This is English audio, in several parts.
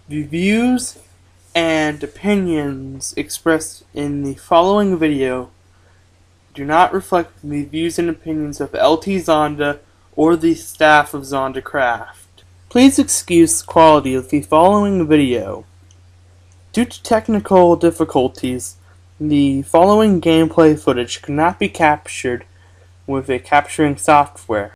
The views and opinions expressed in the following video do not reflect the views and opinions of LtZonda or the staff of Zondacraft. Please excuse the quality of the following video. Due to technical difficulties, the following gameplay footage cannot be captured with a capturing software.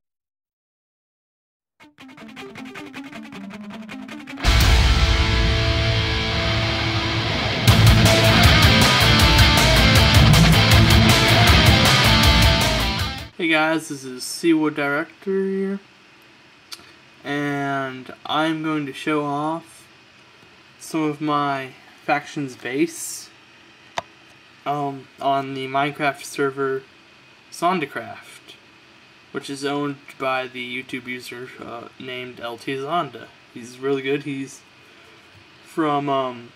Hey guys, this is cwooddirector here, and I'm going to show off some of my factions base on the Minecraft server Zondacraft, which is owned by the YouTube user named LtZonda. He's really good. He's from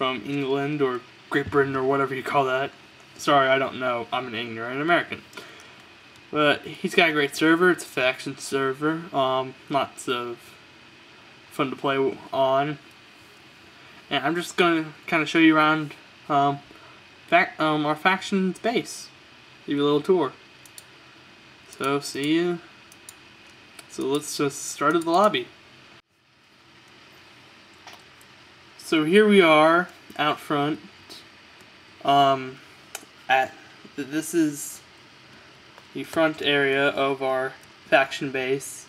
England or Great Britain or whatever you call that. Sorry, I don't know. I'm an ignorant American. But he's got a great server. It's a faction server. Lots of fun to play on. And I'm just going to kind of show you around our faction's base. Give you a little tour. So, see you. So let's just start at the lobby. So here we are out front. This is the front area of our faction base.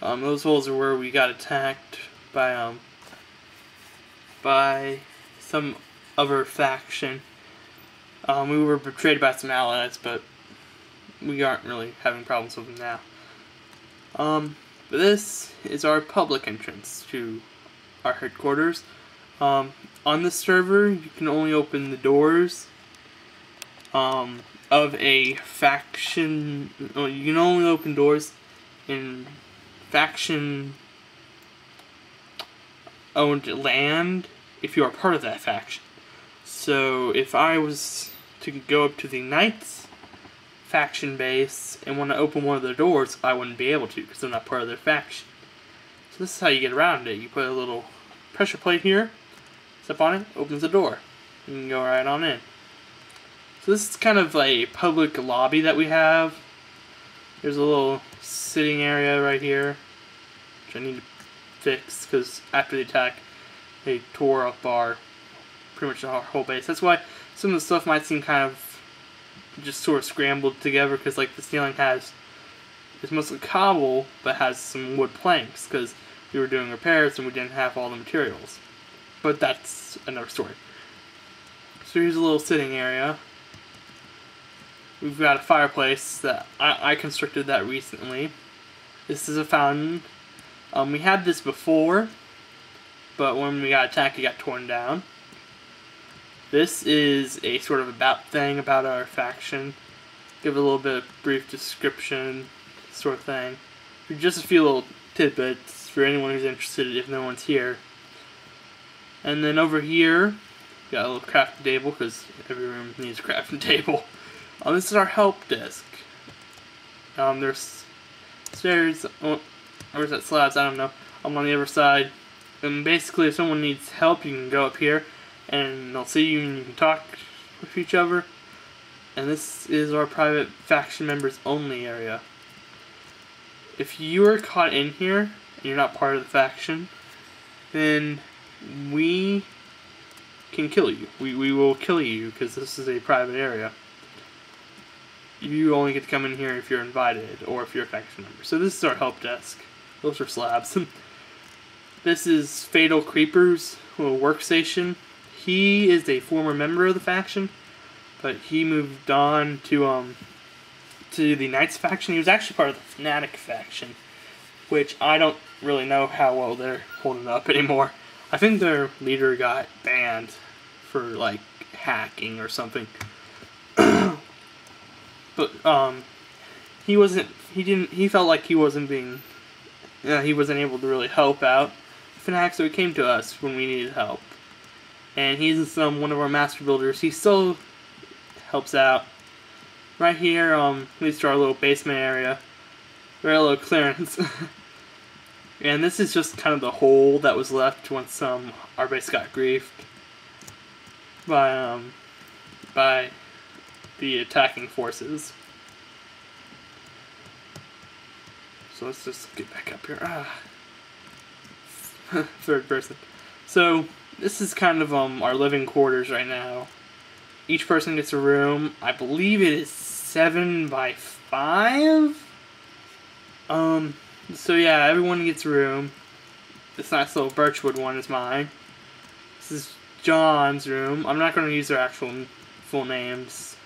Those holes are where we got attacked by some other faction. We were betrayed by some allies, but we aren't really having problems with them now. But this is our public entrance to our headquarters. On this server, you can only open the doors of a faction. Well, you can only open doors in faction owned land if you are part of that faction. So if I was to go up to the Knights faction base and want to open one of their doors, I wouldn't be able to because I'm not part of their faction. So this is how you get around it. You put a little pressure plate here, step on it, opens the door. You can go right on in. So this is kind of a public lobby that we have. There's a little sitting area right here, which I need to fix because after the attack, they tore up pretty much our whole base. That's why some of the stuff might seem kind of just sort of scrambled together, because like the ceiling is mostly cobble, but has some wood planks because we were doing repairs and we didn't have all the materials. But that's another story. So here's a little sitting area. We've got a fireplace that I constructed that recently. This is a fountain. We had this before, but when we got attacked, it got torn down. This is a sort of about thing about our faction. Give a little bit of brief description, sort of thing. Just a few little tidbits for anyone who's interested if no one's here. And then over here, got a little crafting table because every room needs a crafting table. This is our help desk. There's stairs, or is that slabs? I don't know. I'm on the other side. And basically, if someone needs help, you can go up here, and they'll see you, and you can talk with each other. And this is our private faction members only area. If you are caught in here, and you're not part of the faction, then we can kill you. We will kill you, because this is a private area. You only get to come in here if you're invited, or if you're a faction member. So this is our help desk. Those are slabs. This is Fatal Creeper's little workstation. He is a former member of the faction, but he moved on to the Knights faction. He was actually part of the Fnatic faction, which I don't really know how well they're holding up anymore. I think their leader got banned for like hacking or something. But he felt like he wasn't able to really help out Fnatic, so he came to us when we needed help. And he's one of our master builders. He still helps out. Right here leads to our little basement area. Very little clearance. And this is just kind of the hole that was left once our base got griefed by the attacking forces. So let's just get back up here. Third person. So this is kind of our living quarters right now. Each person gets a room. I believe it is 7 by 5. So yeah, everyone gets a room. This nice little birchwood one is mine. This is John's room. I'm not going to use their actual full names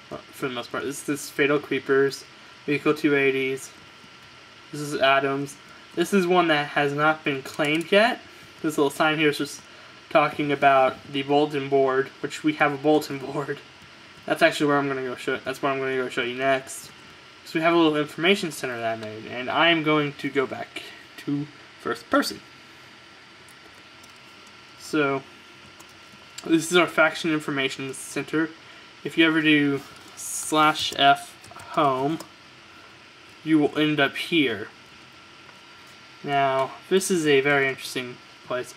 for the most part. This is Fatal Creepers, Vehicle 280s. This is Adams. This is one that has not been claimed yet. This little sign here is just talking about the bulletin board, which we have a bulletin board. That's actually where I'm going to go show. That's what I'm going to go show you next. So we have a little information center that I made, and I am going to go back to first person. So this is our faction information center. If you ever do /F home, you will end up here. Now, this is a very interesting place.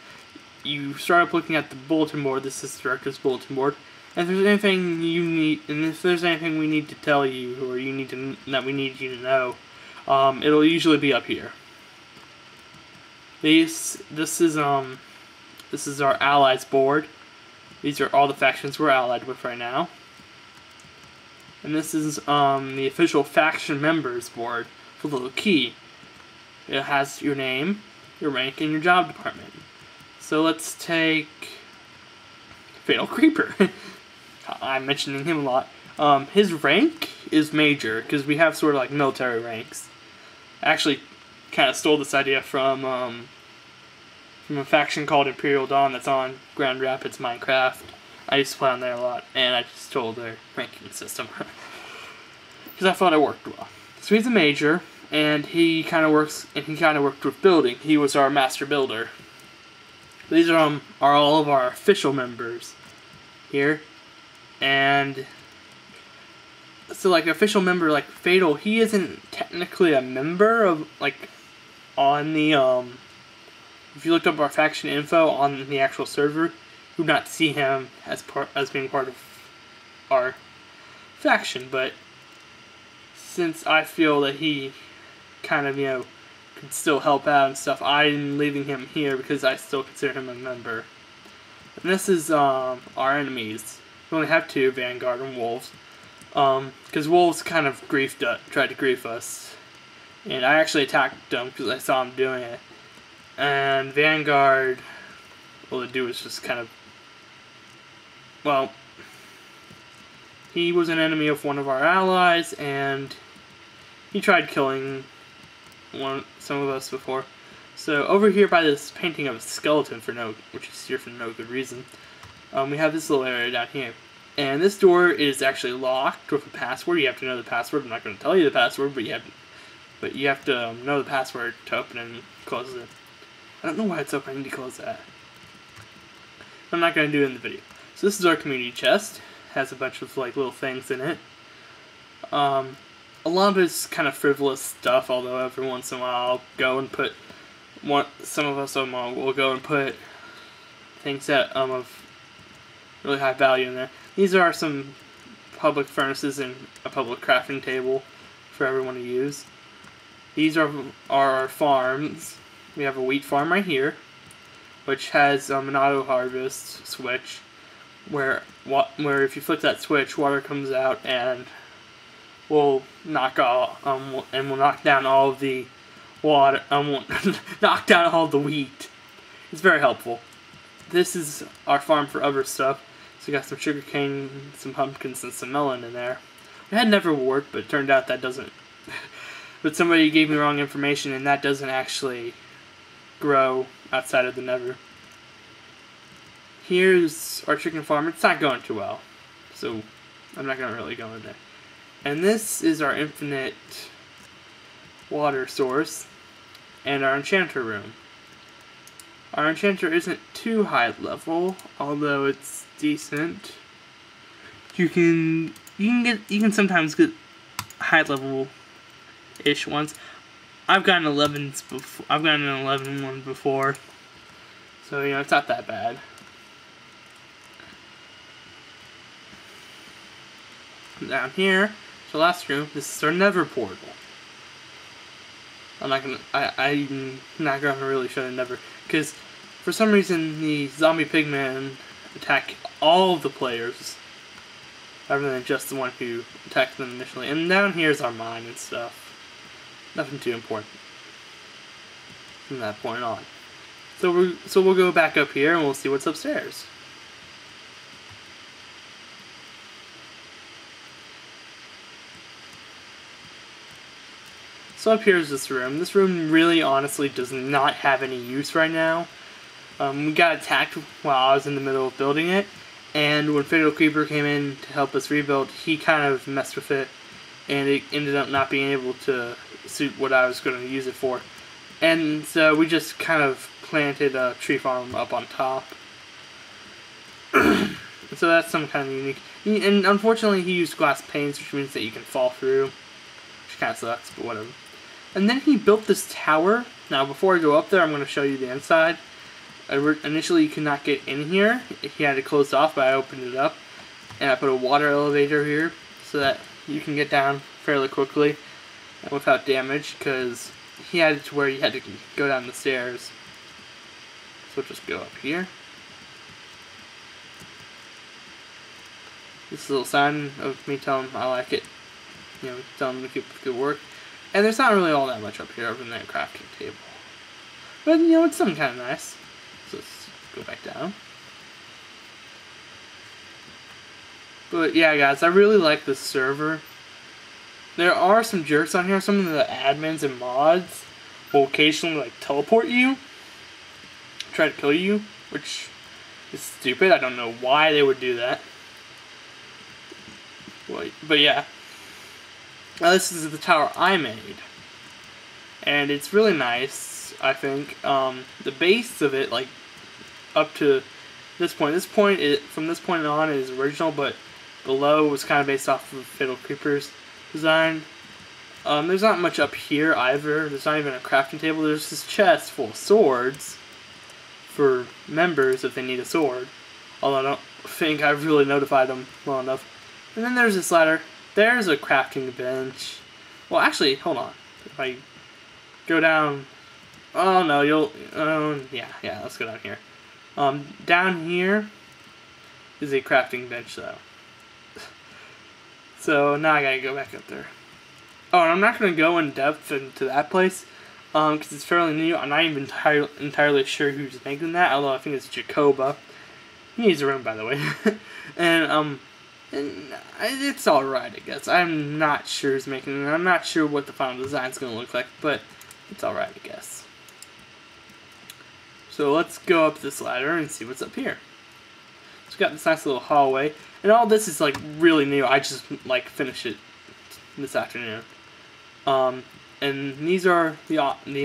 You start up looking at the bulletin board. This is the director's bulletin board. And if there's anything you need, and if there's anything we need to tell you, or that we need you to know, it'll usually be up here. This is our allies board. These are all the factions we're allied with right now. And this is the official faction members board for the little key. It has your name, your rank, and your job department. So let's take Fatal Creeper. I'm mentioning him a lot. His rank is major, because we have sort of like military ranks. I actually kind of stole this idea from a faction called Imperial Dawn that's on Grand Rapids Minecraft. I used to play on there a lot, and I just stole their ranking system. Because I thought it worked well. So he's a major, and he kind of worked with building. He was our master builder. These are all of our official members here. And so like official member like Fatal, he isn't technically a member of like on the if you looked up our faction info on the actual server, you would not see him as being part of our faction, but since I feel that he kind of, could still help out and stuff, I'm leaving him here because I still consider him a member. And this is our enemies. We only have 2, Vanguard and Wolves. Because Wolves kind of tried to grief us. And I actually attacked them because I saw him doing it. And Vanguard, all they do is just kind of, well, he was an enemy of one of our allies, and he tried killing some of us before. So over here by this painting of a skeleton which is here for no good reason, we have this little area down here. And this door is actually locked with a password. You have to know the password. I'm not going to tell you the password, but you have to know the password to open and close it. I don't know why it's open. I need to close that. I'm not going to do it in the video. So this is our community chest. It has a bunch of like little things in it. A lot of it's kind of frivolous stuff, although every once in a while I'll go and put some of us will go and put things that of really high value in there. These are some public furnaces and a public crafting table for everyone to use. These are our farms. We have a wheat farm right here, which has an auto harvest switch, where if you flip that switch, water comes out and will knock down all of the water. Knock down all the wheat. It's very helpful. This is our farm for other stuff. So we got some sugarcane, some pumpkins, and some melon in there. It had never worked, but it turned out that doesn't. But somebody gave me wrong information, and that doesn't actually grow outside of the Nether. Here's our chicken farm. It's not going too well, so I'm not going to really go in there. And this is our infinite water source and our enchanter room. Our enchanter isn't too high level, although it's decent. You can sometimes get high level ish ones. I've gotten 11s before. I've gotten an 11 one before, so you know it's not that bad. Down here, so last room. This is our Nether portal. I'm not gonna really show the Nether because for some reason the zombie pigmen attack all of the players, rather than just the one who attacked them initially. And down here's our mine and stuff. Nothing too important from that point on. So we'll go back up here and we'll see what's upstairs. So up here is this room. This room really honestly does not have any use right now. We got attacked while I was in the middle of building it, and when Fatal Creeper came in to help us rebuild, he kind of messed with it, and it ended up not being able to suit what I was going to use it for. And so we just kind of planted a tree farm up on top. So that's some kind of unique. And unfortunately he used glass panes, which means that you can fall through, which kind of sucks, but whatever. And then he built this tower. Now before I go up there, I'm going to show you the inside. Initially you could not get in here. He had it closed off, but I opened it up. And I put a water elevator here so that you can get down fairly quickly and without damage, because he had it to where you had to go down the stairs. So we'll just go up here. This little sign of me telling him I like it. You know, telling him to keep good work. And there's not really all that much up here other than that crafting table. But, you know, it's something kind of nice. So let's go back down. But, yeah, guys, I really like this server. There are some jerks on here. Some of the admins and mods will occasionally, like, teleport you. Try to kill you, which is stupid. I don't know why they would do that. But, yeah. Now, this is the tower I made. And it's really nice, I think. The base of it, like, up to this point. From this point on is original, but below was kind of based off of Fatal Creeper's design. There's not much up here either. There's not even a crafting table. There's this chest full of swords for members if they need a sword. Although I don't think I've really notified them well enough. And then there's this ladder. There's a crafting bench. Well, actually, hold on. If I go down... Oh, no, you'll... yeah, let's go down here. Down here is a crafting bench, though. So, now I gotta go back up there. Oh, and I'm not gonna go in depth into that place, because it's fairly new. I'm not even entirely sure who's making that, although I think it's Jacoba. He needs a room, by the way. and it's alright, I guess. I'm not sure who's making it. I'm not sure what the final design's gonna look like, but it's alright, I guess. So let's go up this ladder and see what's up here. So we got this nice little hallway, and all this is like really new. I just like finished it this afternoon. And these are the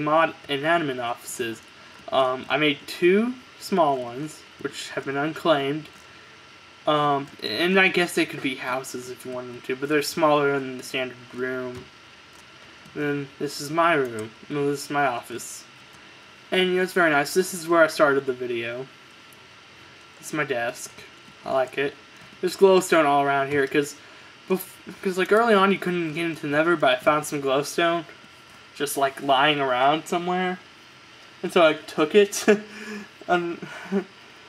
mod and admin offices. I made 2 small ones, which have been unclaimed. And I guess they could be houses if you want them to, but they're smaller than the standard room. And this is my room. No, this is my office. And, you know, it's very nice. This is where I started the video. This is my desk. I like it. There's glowstone all around here, because like early on you couldn't get into the Nether, but I found some glowstone just like lying around somewhere. And so I took it.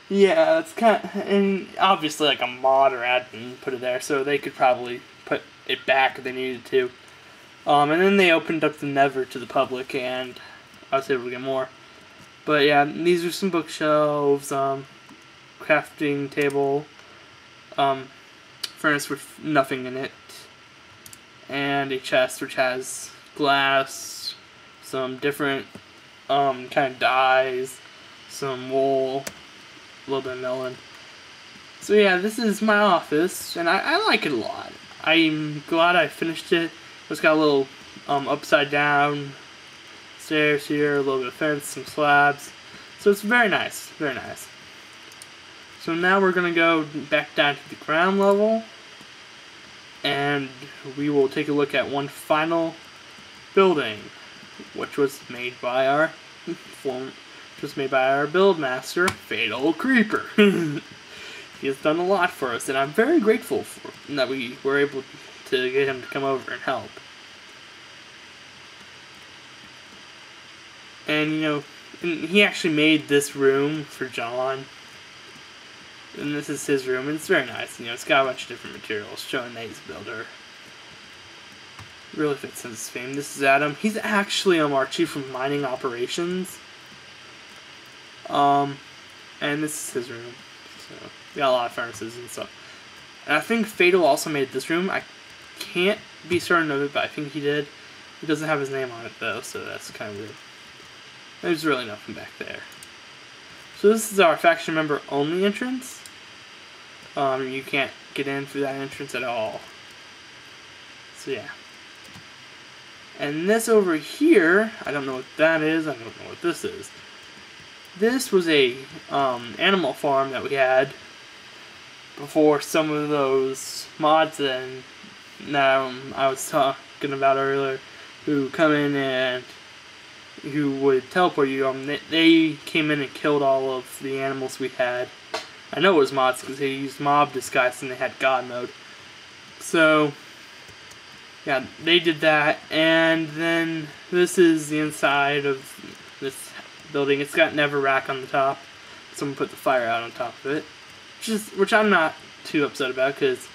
Yeah, it's kind of, and obviously like a mod or admin put it there, so they could probably put it back if they needed to. And then they opened up the Nether to the public, and I was able to get more. But yeah, these are some bookshelves, crafting table, furnace with nothing in it, and a chest which has glass, some different kind of dyes, some wool, a little bit of melon. So yeah, this is my office, and I like it a lot. I'm glad I finished it. It's got a little upside down stairs here, a little bit of fence, some slabs. So it's very nice, very nice. So now we're going to go back down to the ground level, and we will take a look at one final building, which was made by our build master, Fatal Creeper. He has done a lot for us, and I'm very grateful for that we were able to get him to come over and help. And you know, he actually made this room for John. And this is his room, and it's very nice. You know, it's got a bunch of different materials showing that he's a builder. Really fits in his theme. This is Adam. He's actually our chief of mining operations. And this is his room. So we got a lot of furnaces and stuff. And I think Fatal also made this room. I can't be certain of it, but I think he did. He doesn't have his name on it though, so that's kind of weird. There's really nothing back there. So this is our faction member only entrance. You can't get in through that entrance at all. So yeah. And this over here, I don't know what that is. I don't know what this is. This was a animal farm that we had before some of those mods that I was talking about earlier, who come in and who would teleport you. They came in and killed all of the animals we had. I know it was mods because they used mob disguise and they had God mode. So yeah, they did that. And then this is the inside of this building. It's got Never Rack on the top. Someone put the fire out on top of it, which I'm not too upset about because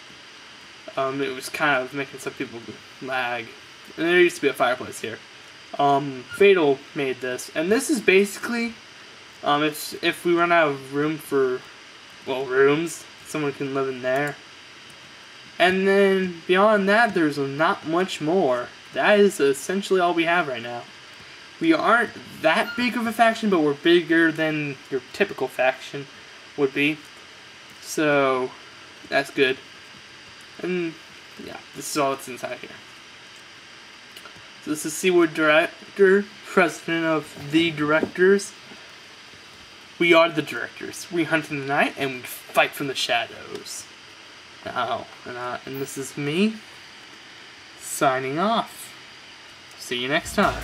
it was kind of making some people lag. And there used to be a fireplace here. Fatal made this, and this is basically if we run out of room for rooms, someone can live in there. And then beyond that, there's not much more. That is essentially all we have right now. We aren't that big of a faction, but we're bigger than your typical faction would be. So that's good. And yeah, this is all that's inside here. So this is cwooddirector, president of the directors. We are the directors. We hunt in the night and we fight from the shadows. And this is me signing off. See you next time.